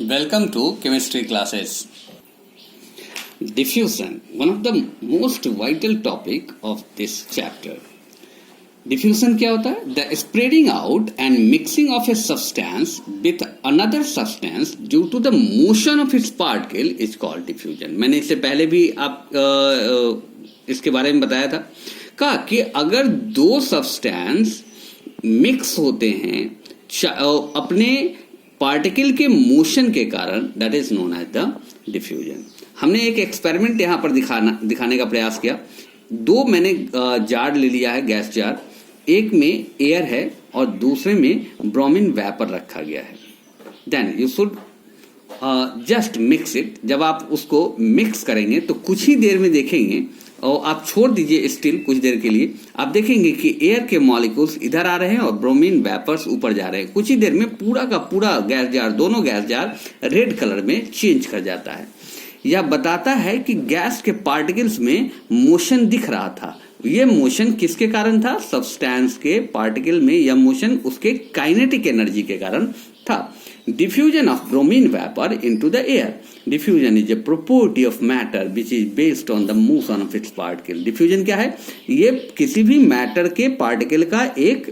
Welcome to chemistry classes. Diffusion, one of the most vital topic of this chapter. Diffusion क्या होता है? The spreading out and mixing of a substance with another substance due to the motion of its particle is called diffusion. मैंने इससे पहले भी इसके बारे में बताया था कहा कि अगर दो सब्सटेंस मिक्स होते हैं अपने पार्टिकल के मोशन के कारण, that is known as the diffusion. हमने एक एक्सपेरिमेंट यहां पर दिखाने का प्रयास किया. दो मैंने जार ले लिया है, गैस जार. एक में एयर है और दूसरे में ब्रोमीन वेपर रखा गया है. Then you should just mix it. जब आप उसको मिक्स करेंगे तो कुछ ही देर में देखेंगे, और आप छोड़ दीजिए स्टिल कुछ देर के लिए, आप देखेंगे कि एयर के मॉलिक्यूल्स इधर आ रहे हैं और ब्रोमीन वेपर्स ऊपर जा रहे हैं. कुछ ही देर में पूरा का पूरा गैस जार, दोनों गैस जार रेड कलर में चेंज कर जाता है. यह बताता है कि गैस के पार्टिकल्स में मोशन दिख रहा था. यह मोशन किसके कारण था? सब्सटेंस के पार्टिकल में यह मोशन उसके काइनेटिक एनर्जी के कारण था. Diffusion of bromine vapor into the air. Diffusion is a property of matter which is based on the motion of its particle. Diffusion क्या है? ये किसी भी मैटर के पार्टिकल का एक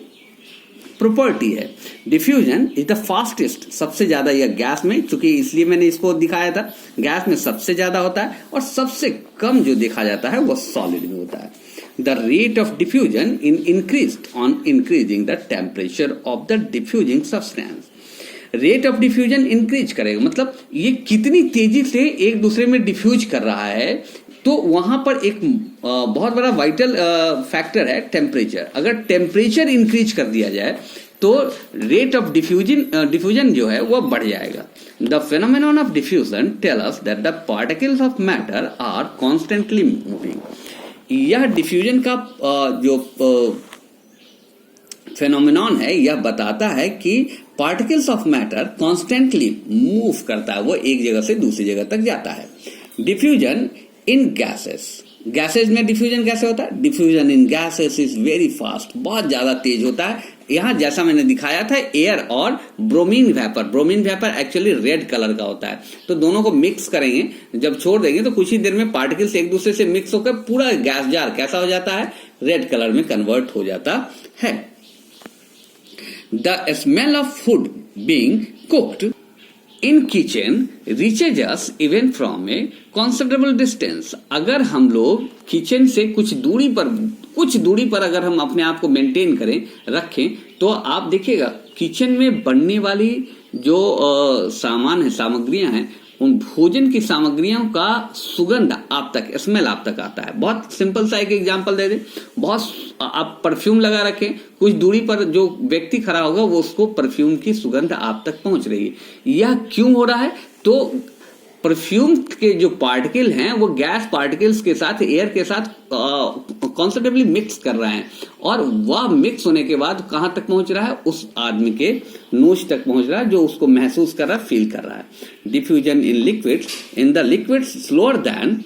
प्रॉपर्टी है. डिफ्यूजन इज द फास्टेस्ट, सबसे ज्यादा यह गैस में, चूंकि इसलिए मैंने इसको दिखाया था, गैस में सबसे ज्यादा होता है, और सबसे कम जो देखा जाता है वह सॉलिड में होता है. The rate of diffusion increased on increasing the temperature of the diffusing substance. Rate of diffusion increase करेगा, मतलब ये कितनी तेजी से एक दूसरे में डिफ्यूज कर रहा है. तो वहां पर एक बहुत बड़ा वाइटल फैक्टर है टेम्परेचर. अगर टेम्परेचर इंक्रीज कर दिया जाए तो रेट ऑफ डिफ्यूजन जो है वह बढ़ जाएगा. The phenomenon of diffusion tell us that the particles of matter are constantly moving. यह डिफ्यूजन का जो फेनोमेनन है, यह बताता है कि particles of matter constantly move करता है, वो एक जगह से दूसरी जगह तक जाता है. डिफ्यूजन इन गैसेस. गैसेज में डिफ्यूजन कैसे होता है? Diffusion in gases is very fast, बहुत ज्यादा तेज होता है. यहां जैसा मैंने दिखाया था, एयर और bromine vapour. Bromine vapour actually red colour का होता है. तो दोनों को मिक्स करेंगे, जब छोड़ देंगे तो कुछ ही देर में पार्टिकल्स एक दूसरे से मिक्स होकर पूरा गैस जार कैसा हो जाता है? रेड कलर में कन्वर्ट हो जाता है. The smell of food being cooked in kitchen reaches us even from a considerable distance. अगर हम लोग किचन से कुछ दूरी पर अगर हम अपने आप को मेंटेन करें, रखें, तो आप देखिएगा किचन में बनने वाली जो सामान है, सामग्रियां हैं, उन भोजन की सामग्रियों का सुगंध आप तक, स्मेल आप तक आता है. बहुत सिंपल सा एक एग्जांपल दे दें. बहुत आप परफ्यूम लगा रखें, कुछ दूरी पर जो व्यक्ति खड़ा होगा वो उसको परफ्यूम की सुगंध आप तक पहुंच रही है. यह क्यों हो रहा है? तो परफ्यूम के जो पार्टिकल हैं वो गैस पार्टिकल्स के साथ, एयर के साथ कॉन्स्टेंटली मिक्स कर रहे हैं, और वह मिक्स होने के बाद कहां तक पहुंच रहा है? उस आदमी के नोज तक पहुंच रहा है, जो उसको महसूस कर रहा है, फील कर रहा है. Diffusion in liquids. In the liquids slower then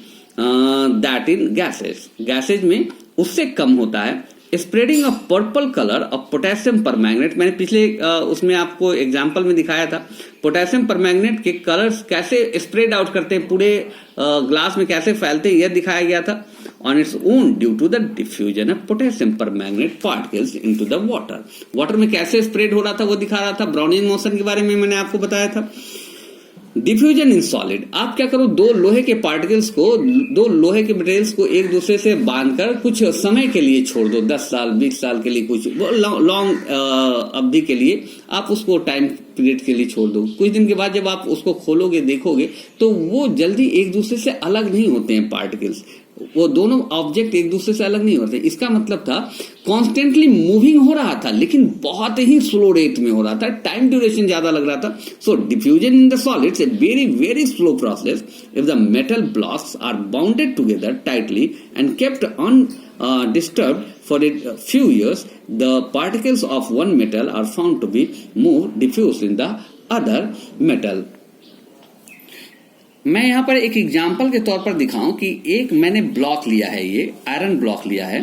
that in gases. Gases में उससे कम होता है. Spreading of purple colour of potassium permanganate. मैंने पिछले उसमें आपको एग्जांपल में दिखाया था पोटेशियम परमैंगनेट के कलर्स कैसे स्प्रेड आउट करते हैं, पूरे ग्लास में कैसे फैलते हैं, यह दिखाया गया था. On its own due to the diffusion of potassium permanganate particles into the water. Water में कैसे स्प्रेड हो रहा था वो दिखा रहा था. ब्राउनिंग मोशन के बारे में मैंने आपको बताया था. Diffusion in solid. आप क्या करो, दो लोहे के मटेरियल्स को एक दूसरे से बांधकर कुछ समय के लिए छोड़ दो, 10 साल 20 साल के लिए, कुछ लॉन्ग अवधि के लिए आप उसको टाइम पीरियड के लिए छोड़ दो. कुछ दिन के बाद जब आप उसको खोलोगे, देखोगे, तो वो जल्दी एक दूसरे से अलग नहीं होते हैं पार्टिकल्स. वो दोनों ऑब्जेक्ट एक दूसरे से अलग नहीं होते. इसका मतलब था कॉन्स्टेंटली मूविंग हो रहा था, लेकिन बहुत ही स्लो रेट में हो रहा था, टाइम ड्यूरेशन ज्यादा लग रहा था. So diffusion in the solids a very very slow process. If the metal blocks are bounded together tightly and kept undisturbed for a few years, the particles of one metal are found to be moved diffused in the other metal. मैं यहां पर एक example के तौर पर दिखाऊं कि एक मैंने ब्लॉक लिया है, ये आयरन ब्लॉक लिया है.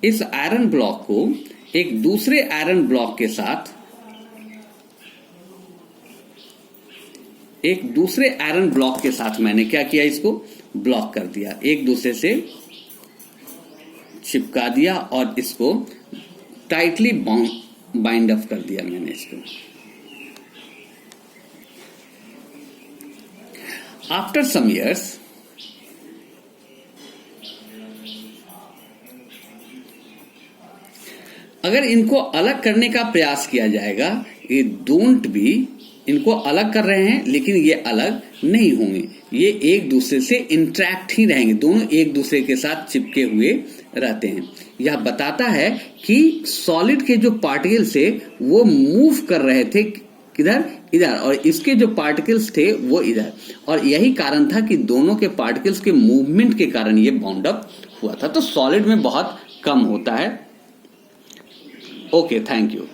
इस आयरन ब्लॉक को एक दूसरे आयरन ब्लॉक के साथ एक दूसरे आयरन ब्लॉक के साथ मैंने क्या किया, इसको ब्लॉक कर दिया, एक दूसरे से चिपका दिया और इसको टाइटली बाइंड अप कर दिया मैंने इसको। आफ्टर सम इयर्स अगर इनको अलग करने का प्रयास किया जाएगा, ये डोंट बी, इनको अलग कर रहे हैं लेकिन ये अलग नहीं होंगे, ये एक दूसरे से इंटरेक्ट ही रहेंगे, दोनों एक दूसरे के साथ चिपके हुए रहते हैं। यह बताता है कि सॉलिड के जो पार्टिकल्स थे वो मूव कर रहे थे किधर, इधर, और इसके जो पार्टिकल्स थे वो इधर, और यही कारण था कि दोनों के पार्टिकल्स के मूवमेंट के कारण ये बाउंड अप हुआ था। तो सॉलिड में बहुत कम होता है। Okay, thank you.